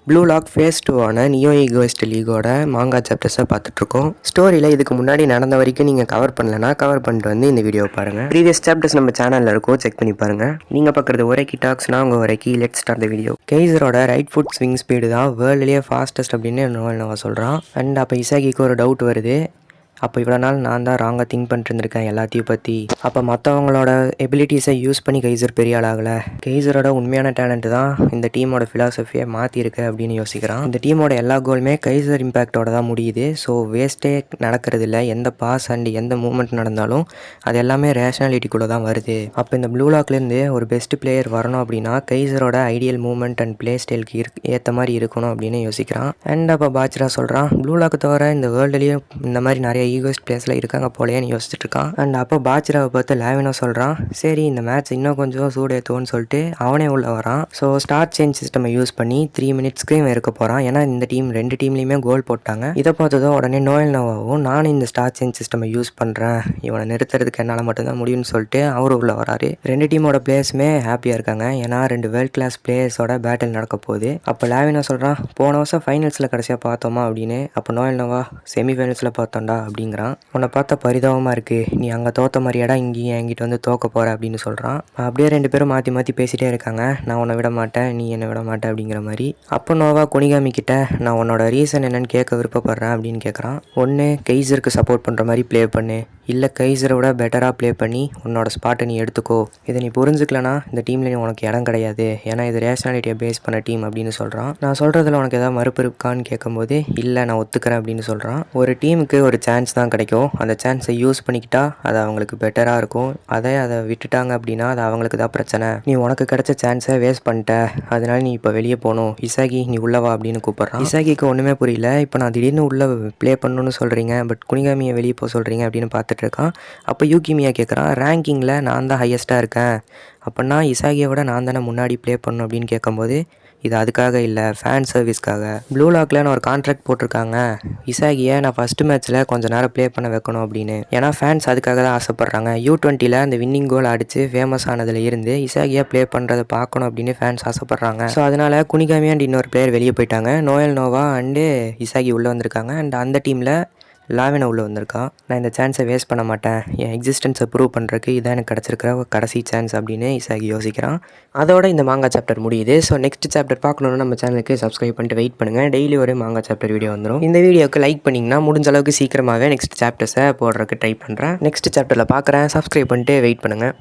Blue Lock phase 2 Neo Egoist லீகோட manga சாப்டர்ஸை பார்த்துட்ருக்கோம். ஸ்டோரியில் இதுக்கு முன்னாடி நடந்த வரைக்கும் நீங்கள் கவர் பண்ணலன்னா கவர் பண்ணிட்டு வந்து இந்த வீடியோ பாருங்கள். ப்ரீவியஸ் சாப்டர்ஸ் நம்ம சேனலில் இருக்கும், செக் பண்ணி பாருங்கள். நீங்கள் பார்க்குறது ஒரேக்கி டாக்ஸ்னா உங்கள் ஒரேக்கி லெட்ஸ் ஸ்டார்ட் த வீடியோ. கெய்சரோட ரைட் ஃபுட் ஸ்விங் ஸ்பீடு தான் வேர்ல்டுலேயே ஃபாஸ்டஸ்ட் அப்படின்னு நோவா சொல்கிறான். அண்ட் அப்போ இசாகிக்கு ஒரு டவுட் வருது. அப்போ இவ்வளோ நாள் நான் தான் ராங்காக திங்க் பண்ணிட்டு இருந்திருக்கேன் எல்லாத்தையும் பற்றி. அப்போ மற்றவங்களோட எபிலிட்டிஸை யூஸ் பண்ணி கெய்சர் பெரிய ஆள் ஆகலை. கெய்சரோட உண்மையான டேலண்ட் தான் இந்த டீமோட ஃபிலாசபியை மாற்றிருக்கு அப்படின்னு யோசிக்கிறான். இந்த டீமோட எல்லா கோலுமே கெய்சர் இம்பேக்டோட தான் முடியுது. ஸோ வேஸ்ட்டே நடக்கிறதில்ல. எந்த பாஸ் அண்ட் எந்த மூமெண்ட் நடந்தாலும் அது எல்லாமே ரேஷனாலிட்டிக்குள்ளே தான் வருது. அப்போ இந்த ப்ளூ லாக்லேருந்து ஒரு பெஸ்ட் பிளேயர் வரணும் அப்படின்னா கெய்சரோட ஐடியல் மூமெண்ட் அண்ட் பிளே ஸ்டைலுக்கு ஏற்ற மாதிரி இருக்கணும் அப்படின்னு யோசிக்கிறான். அண்ட் அப்போ பாச்ரா சொல்கிறான், ப்ளூ லாக் தவிர இந்த வேர்ல்டுலேயும் இந்த மாதிரி நிறைய ஈகோஸ்ட் பிளேஸில் இருக்காங்க போலேன்னு யோசிச்சுட்டு இருக்கான். அண்ட் அப்போ பாச்ராவை பார்த்து லாவினோ சொல்கிறான், சரி இந்த மேட்ச் இன்னும் கொஞ்சம் சூடேற்றுவோன்னு சொல்லிட்டு அவனே உள்ள வரான். ஸோ ஸ்டார்ட் சேஞ்ச் சிஸ்டமை யூஸ் பண்ணி 3 மினிட்ஸ்க்கு இவன் இருக்க போகிறான். ஏன்னா இந்த டீம் 2 டீம்லேயுமே கோல் போட்டாங்க. இதை பார்த்ததும் உடனே நோயல் நோவாவும் நானும் இந்த ஸ்டார்ட் சேஞ்ச் சிஸ்டமை யூஸ் பண்ணுறேன், இவனை நிறுத்துறதுக்கு என்னால் மட்டும்தான் முடியும்னு சொல்லிட்டு அவரும் உள்ள வராரு. 2 டீமோட பிளேயர்ஸுமே ஹாப்பியாக இருக்காங்க. ஏன்னா 2 வேர்ல்ட் கிளாஸ் பிளேயர்ஸோட பேட்டில் நடக்க போகுது. அப்போ லாவினோ சொல்கிறான், போன வருஷம் ஃபைனல்ஸில் கடைசியாக பார்த்தோமா அப்படின்னு. அப்போ நோயல் நோவா செமிஃபைனல்ஸில் பார்த்தோம்டா அப்படிங்கிறான். உன்னை பார்த்தா பரிதாபமாக இருக்குது, நீ அங்கே தோற்ற மாதிரியாடா இங்கேயும் என்கிட்ட வந்து தோக்க போகிற அப்படின்னு சொல்கிறான். அப்படியே 2 பேரும் மாற்றி மாற்றி பேசிகிட்டே இருக்காங்க. நான் உன்னை விட மாட்டேன், நீ என்னை விட மாட்டேன் அப்படிங்கிற மாதிரி. அப்போ நோவா குனிகாமி கிட்ட நான் உன்னோட ரீசன் என்னன்னு கேட்க விருப்பப்படுறேன் அப்படின்னு கேட்குறான். ஒன்று கெய்சருக்கு சப்போர்ட் பண்ணுற மாதிரி ப்ளே பண்ணு, இல்லை கெய்சரை விட பெட்டராக ப்ளே பண்ணி உன்னோட ஸ்பாட்டை நீ எடுத்துக்கோ. இதை நீ புரிஞ்சுக்கலனா இந்த டீமில் உனக்கு இடம் கிடையாது, ஏன்னா இது ரேஷனாலிட்டியை பேஸ் பண்ண டீம் அப்படின்னு சொல்கிறான். நான் சொல்கிறதுல உனக்கு ஏதாவது மறுப்பு இருக்கான்னு கேட்கும்போது இல்லை நான் ஒத்துக்கிறேன் அப்படின்னு சொல்கிறான். ஒரு டீமுக்கு ஒரு சான்ஸ் தான் கிடைக்கும், அந்த சான்ஸை யூஸ் பண்ணிக்கிட்டா அது அவங்களுக்கு பெட்டராக இருக்கும். அதை விட்டுட்டாங்க அப்படின்னா அது அவங்களுக்கு தான் பிரச்சனை. நீ உனக்கு கிடைச்ச சான்ஸை வேஸ்ட் பண்ணிட்ட, அதனால நீ இப்போ வெளியே போகணும், இசாகி நீ உள்ளவா அப்படின்னு கூப்பிட்றான். இசாகிக்கு ஒன்றுமே புரியல. இப்போ நான் திடீர்னு உள்ளே ப்ளே பண்ணணும்னு சொல்கிறீங்க, பட் குனிகாமியை வெளியே போக சொல்கிறீங்க அப்படின்னு பார்த்துட்டு இருக்கான். அப்போ யூகிமியா கேட்குறான், ரேங்கிங்கில் நான் தான் ஹையஸ்ட்டாக இருக்கேன், அப்படின்னா இசாகியை விட நான் தானே முன்னாடி ப்ளே பண்ணணும் அப்படின்னு கேட்கும்போது இது அதுக்காக இல்லை, ஃபேன் சர்வீஸ்க்காக. ப்ளூ லாக்கில் நான் ஒரு கான்ட்ராக்ட் போட்டிருக்காங்க, இசாகியை நான் ஃபஸ்ட்டு மேட்ச்சில் கொஞ்சம் நேரம் ப்ளே பண்ண வைக்கணும் அப்படின்னு. ஏன்னா ஃபேன்ஸ் அதுக்காக தான் ஆசைப்பட்றாங்க. U20 அந்த வின்னிங் கோல் அடித்து ஃபேமஸ் ஆனதில் இருந்து இசாகியாக ப்ளே பண்ணுறதை பார்க்கணும் அப்படின்னு ஃபேன்ஸ் ஆசைப்பட்றாங்க. ஸோ அதனால் குனிகாமி அண்ட் இன்னொரு பிளேயர் வெளியே போயிட்டாங்க. நோயல் நோவா அண்டு இசாகி உள்ளே வந்திருக்காங்க. அண்ட் அந்த டீமில் லாவினோ உள்ளே வந்திருக்கான். நான் இந்த சான்ஸை வேஸ்ட் பண்ண மாட்டேன், என் எக்ஸிஸ்டன்ஸை ப்ரூவ் பண்ணுறதுக்கு இதான் எனக்கு கிடச்சிருக்கிற கடைசி சான்ஸ் அப்படின்னு இசாகி யோசிக்கிறான். அதோட இந்த மாங்கா சாப்டர் முடியுது. ஸோ நெக்ஸ்ட் சாப்டர் பார்க்கணுன்னா நம்ம சேனலுக்கு சப்ஸ்கிரைப் பண்ணிட்டு வெயிட் பண்ணுங்கள். டெய்லி ஒரு மாங்கா சாப்டர் வீடியோ வந்துடும். இந்த வீடியோக்கு லைக் பண்ணிங்கன்னா முடிஞ்ச அளவுக்கு சீக்கிரமாகவே நெக்ஸ்ட் சாப்டர்ஸை போடுறதுக்கு ட்ரை பண்ணுறேன். நெக்ஸ்ட் சாப்டரில் பார்க்குறேன். சப்ஸ்கிரைப் பண்ணிட்டு வெயிட் பண்ணுங்கள்.